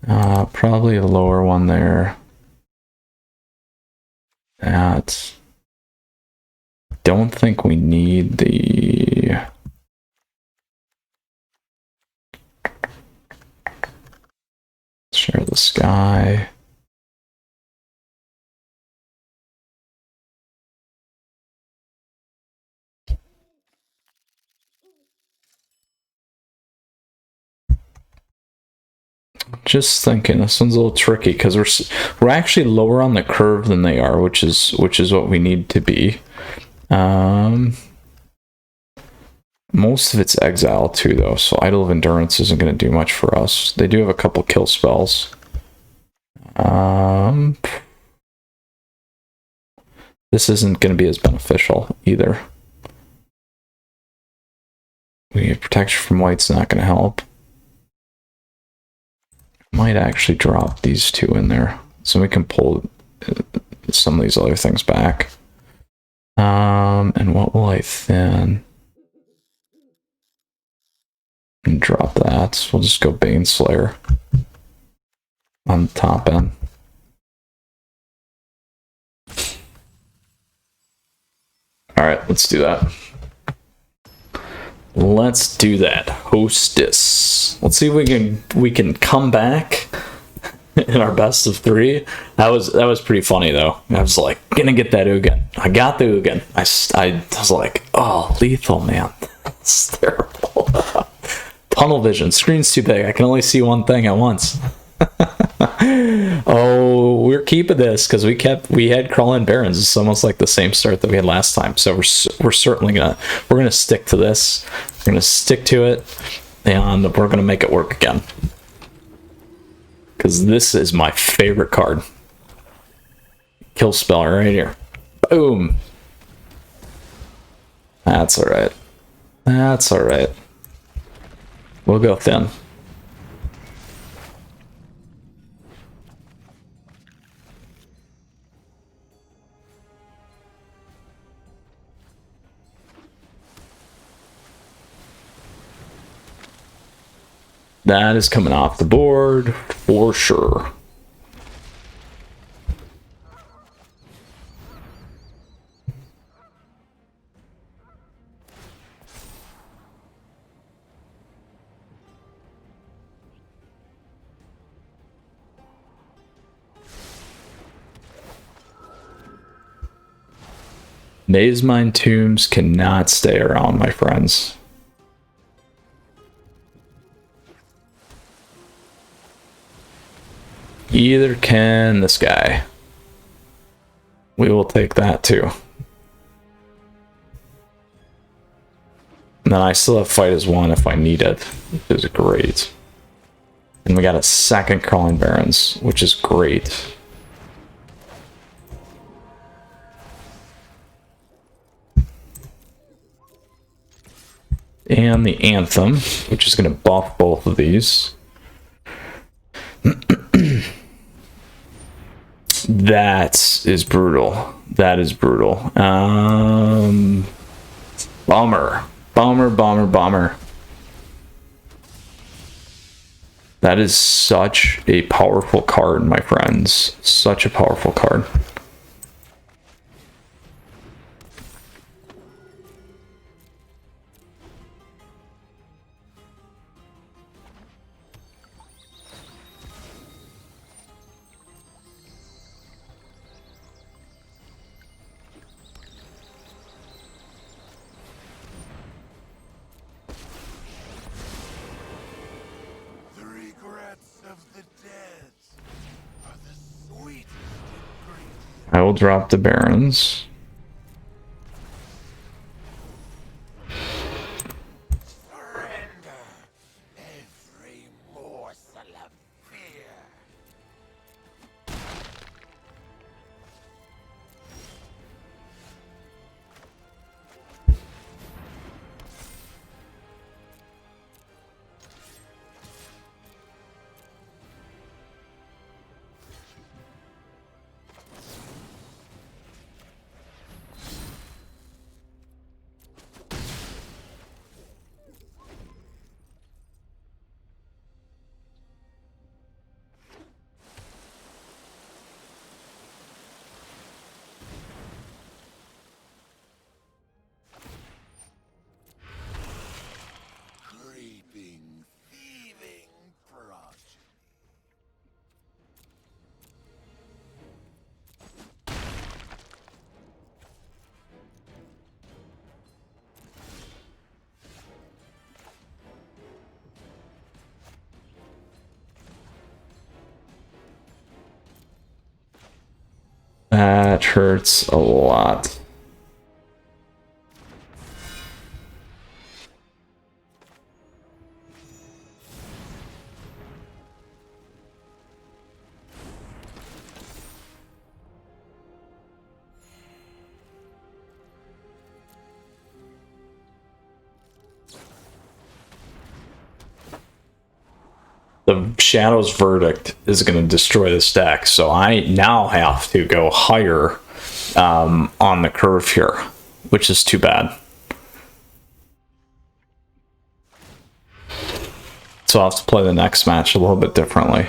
Probably a lower one there. That. Don't think we need the. Share the sky. Just thinking, this one's a little tricky because we're actually lower on the curve than they are, which is what we need to be. Most of it's exile too, though, so Idol of Endurance isn't going to do much for us. They do have a couple kill spells. This isn't going to be as beneficial either. We have protection from white's not going to help. Might actually drop these 2 in there, so we can pull some of these other things back. And what will I thin? And drop that. We'll just go Baneslayer on the top end. All right, let's do that. Let's do that. Hostess. Let's see if we can come back in our best of 3. That was pretty funny though. I was like, gonna get that Ugin. I got the Ugin. I was like, oh, lethal, man. That's terrible. Tunnel vision. Screen's too big. I can only see one thing at once. Oh, we're keeping this because we had Crawling Barons. It's almost like the same start that we had last time. So we're certainly gonna stick to this. We're gonna stick to it, and we're gonna make it work again. Because this is my favorite card. Kill spell right here. Boom. That's all right. That's all right. We'll go thin. That is coming off the board for sure. Maze Mine Tombs cannot stay around, my friends. Either can this guy. We will take that too. And then I still have Fight as 1 if I need it, which is great. And we got a second Crawling Barons, which is great. And the Anthem, which is going to buff both of these. That is brutal. That is brutal. Bummer. Bummer, bummer, bummer. That is such a powerful card, my friends. Such a powerful card. I will drop the Barons. Every morsel of fear. Creeping, thieving progeny. That hurts a lot. The Shadow's Verdict is going to destroy this deck, so I now have to go higher on the curve here, which is too bad. So I'll have to play the next match a little bit differently. I've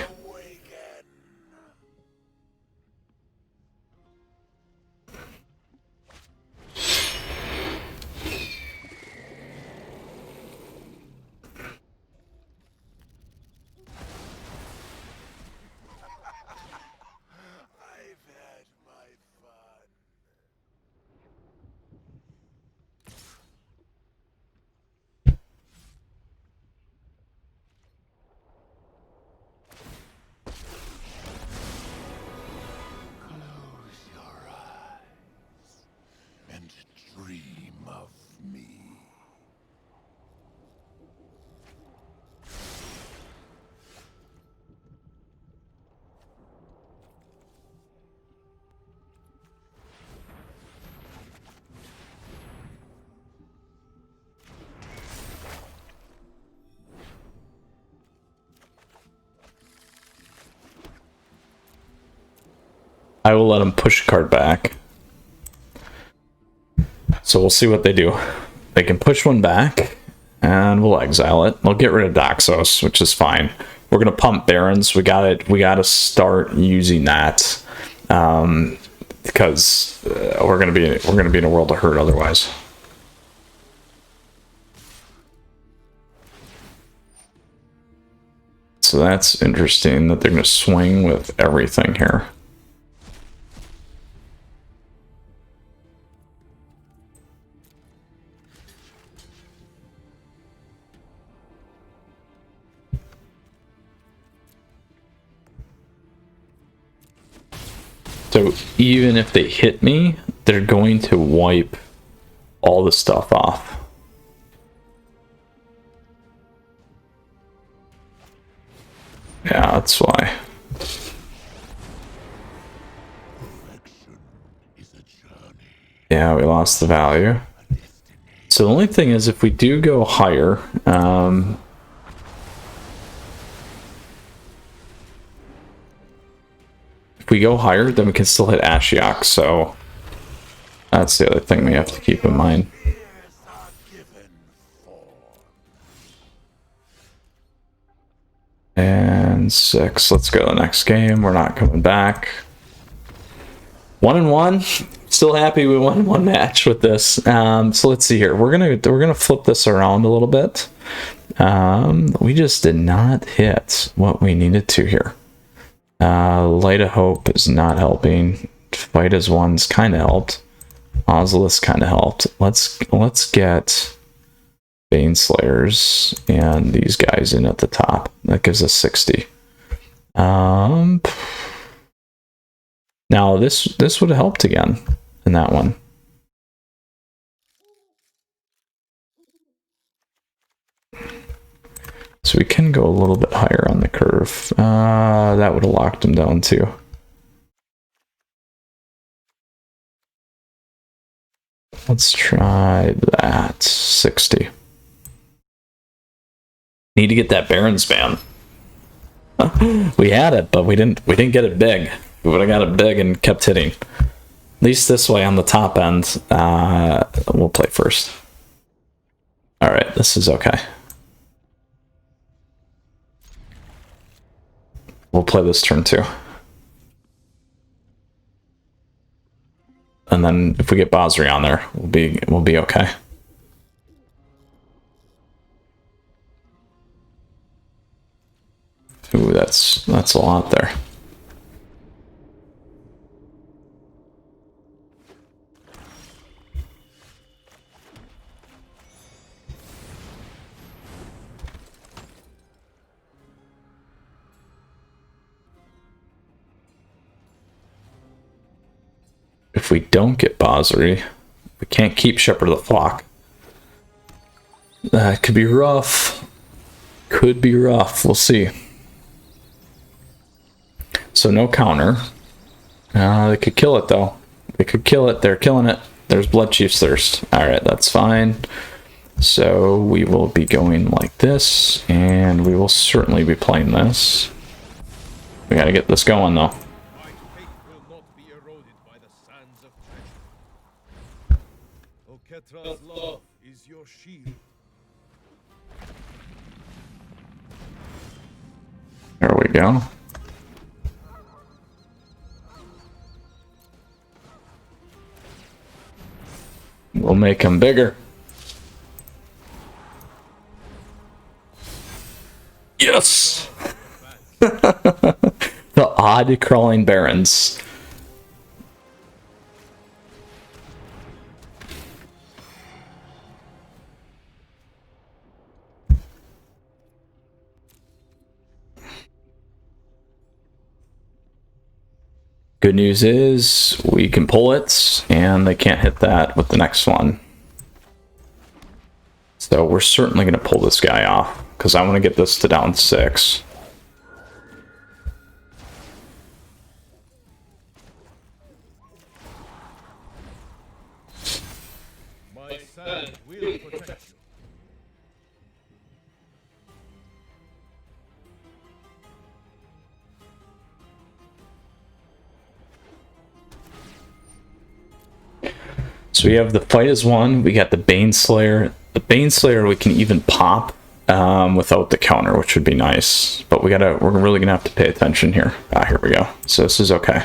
had my fun. Close your eyes and dream of me. I will let them push a card back. So we'll see what they do. They can push one back, and we'll exile it. They'll get rid of Doxos, which is fine. We're gonna pump Barons. We gotta start using that because we're gonna be in a world of hurt otherwise. So that's interesting that they're gonna swing with everything here. So even if they hit me, they're going to wipe all the stuff off. Yeah, that's why. Yeah, we lost the value. So the only thing is, if we do go higher, if we go higher, then we can still hit Ashiok, so that's the other thing we have to keep in mind. And 6, let's go to the next game. We're not coming back. 1-1. Still happy we won one match with this. So let's see here. We're gonna flip this around a little bit. We just did not hit what we needed to here. Light of Hope is not helping. Fight as One's kind of helped. Ozolus kind of helped. Let's get Baneslayers and these guys in at the top. That gives us 60. Now this would have helped again in that one. So we can go a little bit higher on the curve. That would have locked him down too. Let's try that. 60. Need to get that Baron's ban. We had it, but we didn't get it big. We would have got it big and kept hitting. At least this way on the top end. We'll play first. Alright, this is okay. We'll play this turn too. And then if we get Basri on there, we'll be okay. Ooh, that's a lot there. If we don't get Basri, we can't keep Shepherd of the Flock. That could be rough. Could be rough. We'll see. So no counter. They could kill it though. They could kill it. They're killing it. There's Blood Chief's Thirst. Alright, that's fine. So we will be going like this, and we will certainly be playing this. We gotta get this going though. Ketra's love is your shield. There we go. We'll make him bigger. Yes! The odd crawling barons. Good news is we can pull it, and they can't hit that with the next one. So we're certainly going to pull this guy off, because I want to get this to down 6. My sand will protect you. So we have the fight is won. We got the Baneslayer. The Baneslayer we can even pop without the counter, which would be nice. But we're really gonna have to pay attention here. Ah, here we go. So this is okay.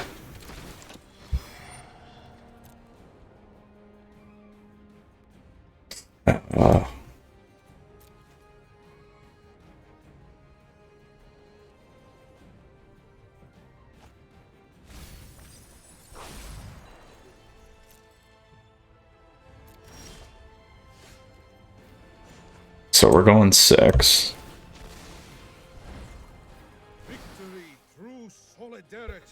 So we're going 6. Victory through solidarity.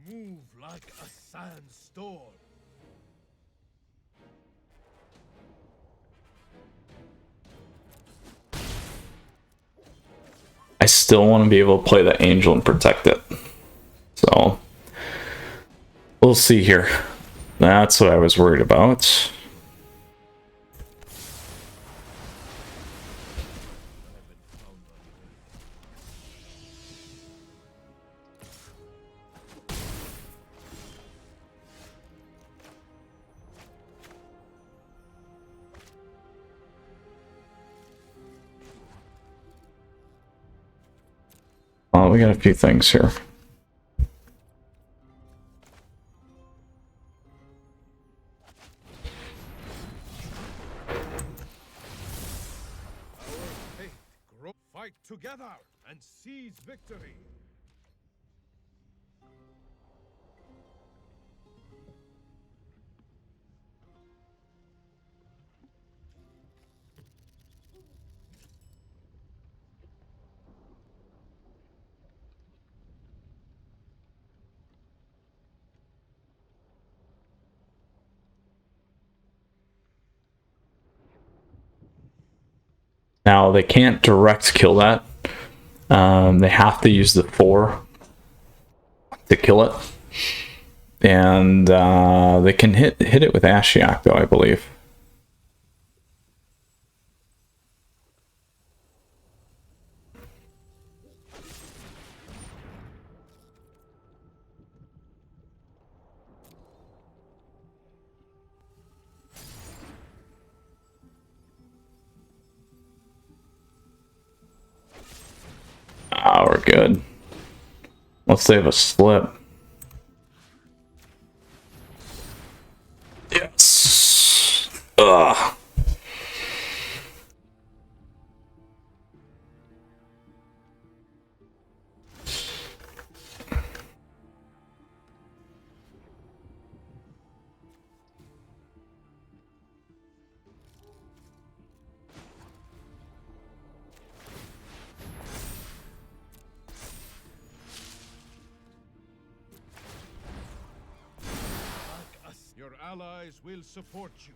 Move like a sandstorm. I still want to be able to play the Angel and protect it. So we'll see here. That's what I was worried about. Well, we got a few things here. together and seize victory. Now they can't direct kill that. They have to use the 4 to kill it, and they can hit it with Ashiok though, I believe. Ah, we're good. Let's save a slip. Yes. Ugh. Your allies will support you.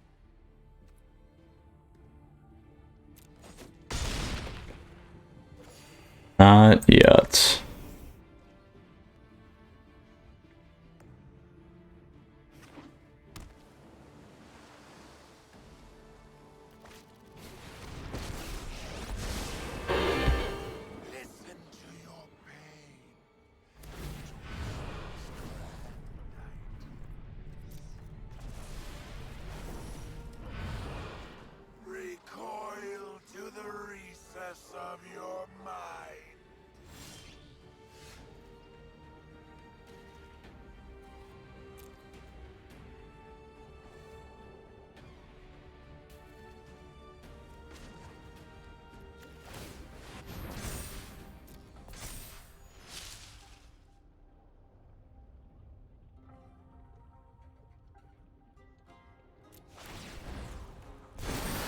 Not yet. Listen to your pain. Recoil to the recess of your mind.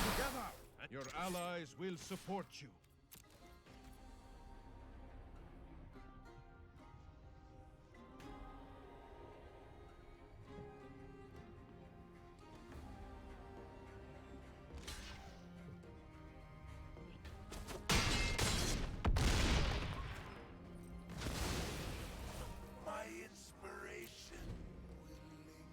Together, and your allies will support you. My inspiration will linger.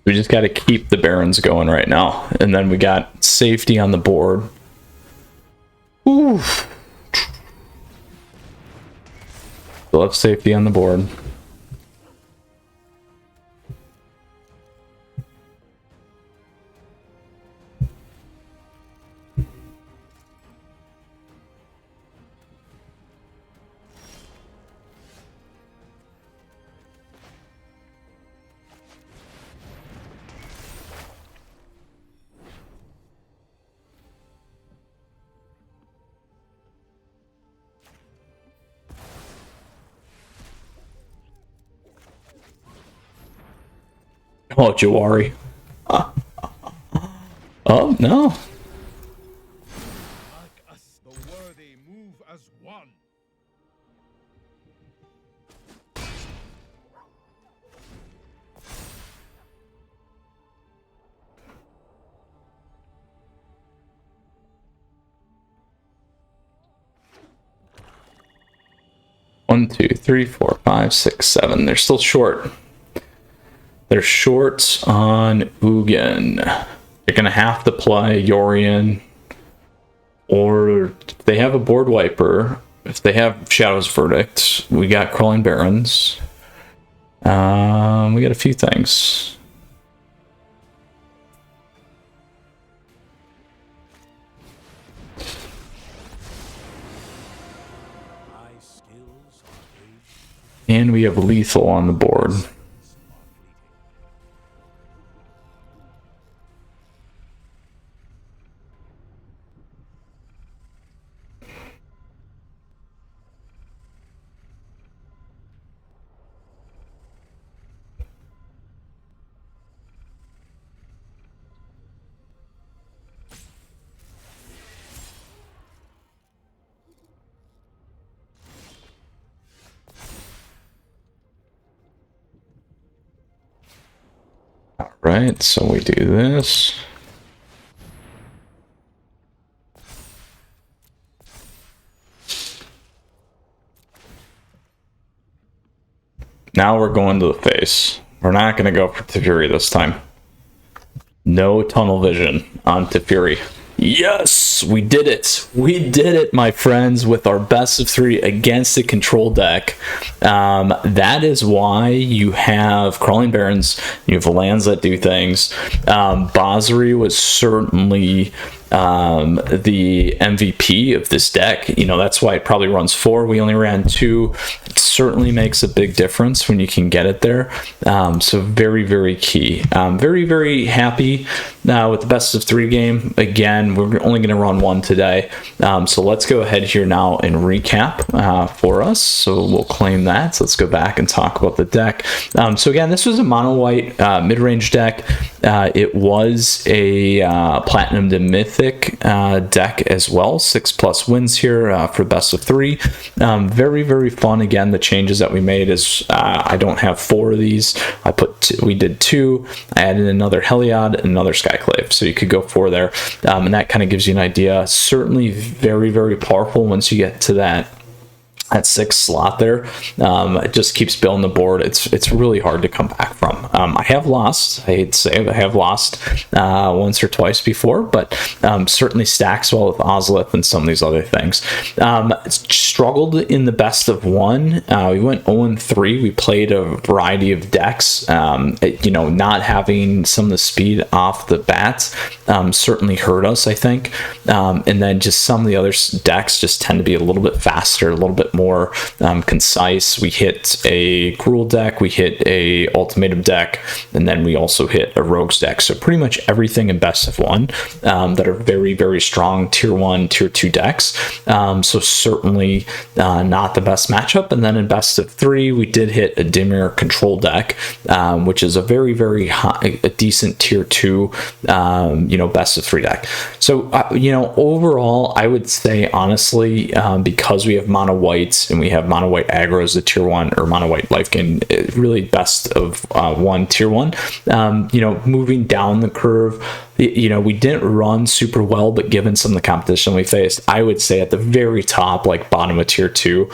We just got to keep the Barons going right now, and then we got safety on the board. Oof. Still have safety on the board. Oh, Jawari. Oh, no. Like us, the worthy move as one. One, two, three, 4, 5, 6, 7. They're still short. They're short on Ugin. They're going to have to play Yorion, or if they have a board wiper, if they have Shadow's Verdict, we got Crawling Barons. We got a few things. And we have Lethal on the board. right, so we do this. Now we're going to the face. We're not going to go for Teferi this time. No tunnel vision on Teferi. Yes, we did it. We did it, my friends, with our best of 3 against a control deck. That is why you have Crawling Barrens, you have lands that do things. Basri was certainly the MVP of this deck. You know, that's why it probably runs 4. We only ran 2. It certainly makes a big difference when you can get it there. So very, very key. Very, very happy with the best of 3 game. Again, we're only going to run 1 today. So let's go ahead here now and recap for us. So we'll claim that. So let's go back and talk about the deck. So again, this was a mono white mid-range deck. It was a platinum to mythic deck as well. 6+ wins here for best of 3. Very, very fun. Again, the changes that we made is I don't have 4 of these. We did 2. I added another Heliod and another Skyclave, so you could go 4 there, and that kind of gives you an idea. Certainly very, very powerful once you get to that 6th slot there. It just keeps building the board. It's really hard to come back from. I have lost, I hate to say it, I have lost once or twice before, but certainly stacks well with Ozolith and some of these other things. Struggled in the best of 1. We went 0-3. We played a variety of decks. You know, not having some of the speed off the bat certainly hurt us, I think. And then just some of the other decks just tend to be a little bit faster, a little bit more concise. We hit a Gruul deck, we hit a Ultimatum deck, and then we also hit a Rogues deck. So pretty much everything in best of 1 that are very, very strong tier 1, tier 2 decks. So certainly not the best matchup. And then in best of 3, we did hit a Dimir control deck, which is a very, very high, a decent tier 2, you know, best of 3 deck. So, you know, overall, I would say honestly, because we have mono white and we have mono white aggro as the tier 1 or mono white lifegain, really best of 1 tier 1. You know, moving down the curve, you know, we didn't run super well, but given some of the competition we faced, I would say at the very top, like bottom of tier 2,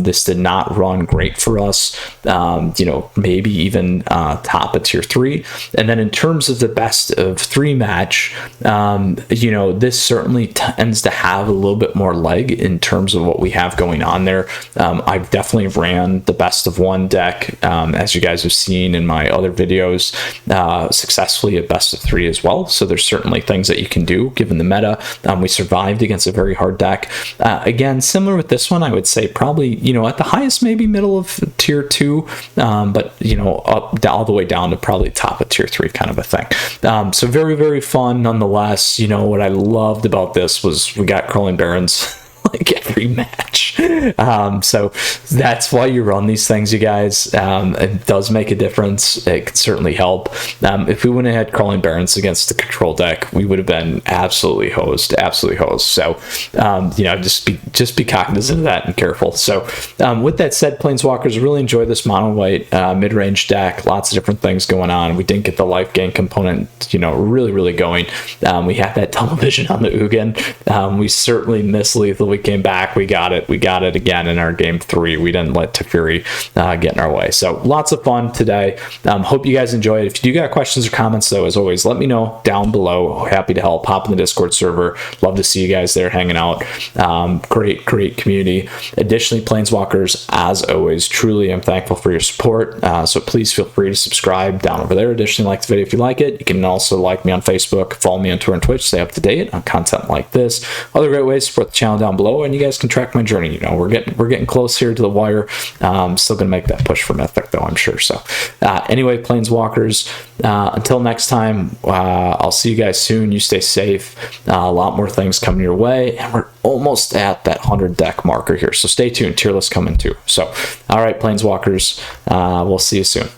this did not run great for us. You know, maybe even top of tier 3. And then in terms of the best of 3 match, you know, this certainly tends to have a little bit more leg in terms of what we have going on there. I've definitely ran the best of 1 deck, as you guys have seen in my other videos, successfully at best of 3 as well. So there's certainly things that you can do given the meta. We survived against a very hard deck. Again, similar with this one, I would say probably, you know, at the highest, maybe middle of tier 2, but, you know, up all the way down to probably top of tier 3 kind of a thing. So very, very fun nonetheless. You know, what I loved about this was we got Crawling Barrens like every match. So that's why you run these things, you guys. It does make a difference. It could certainly help. If we wouldn't have had Crawling Barrens against the control deck, we would have been absolutely hosed, So, you know, just be cognizant of that and careful. So, with that said, Planeswalkers, really enjoy this mono white mid-range deck. Lots of different things going on. We didn't get the life gain component, you know, really going. We had that tunnel vision on the Ugin. We certainly missed lethal. We came back. We got it again in our game 3. We didn't let Teferi get in our way. So lots of fun today. Hope you guys enjoyed. If you do got questions or comments, though, as always, let me know down below. Happy to help. Hop in the Discord server. Love to see you guys there hanging out. Great community. Additionally, Planeswalkers, as always, truly I'm thankful for your support. So please feel free to subscribe down over there. Additionally, like the video if you like it. You can also like me on Facebook, follow me on Twitter and Twitch, stay up to date on content like this. Other great ways to support the channel down below, and you guys can track my journey. You know, we're getting close here to the wire. Still gonna make that push for Mythic, though, I'm sure. So anyway, Planeswalkers, until next time, I'll see you guys soon. You stay safe. A lot more things coming your way, and we're almost at that 100 deck marker here, so stay tuned. Tier list coming too. So all right, Planeswalkers, we'll see you soon.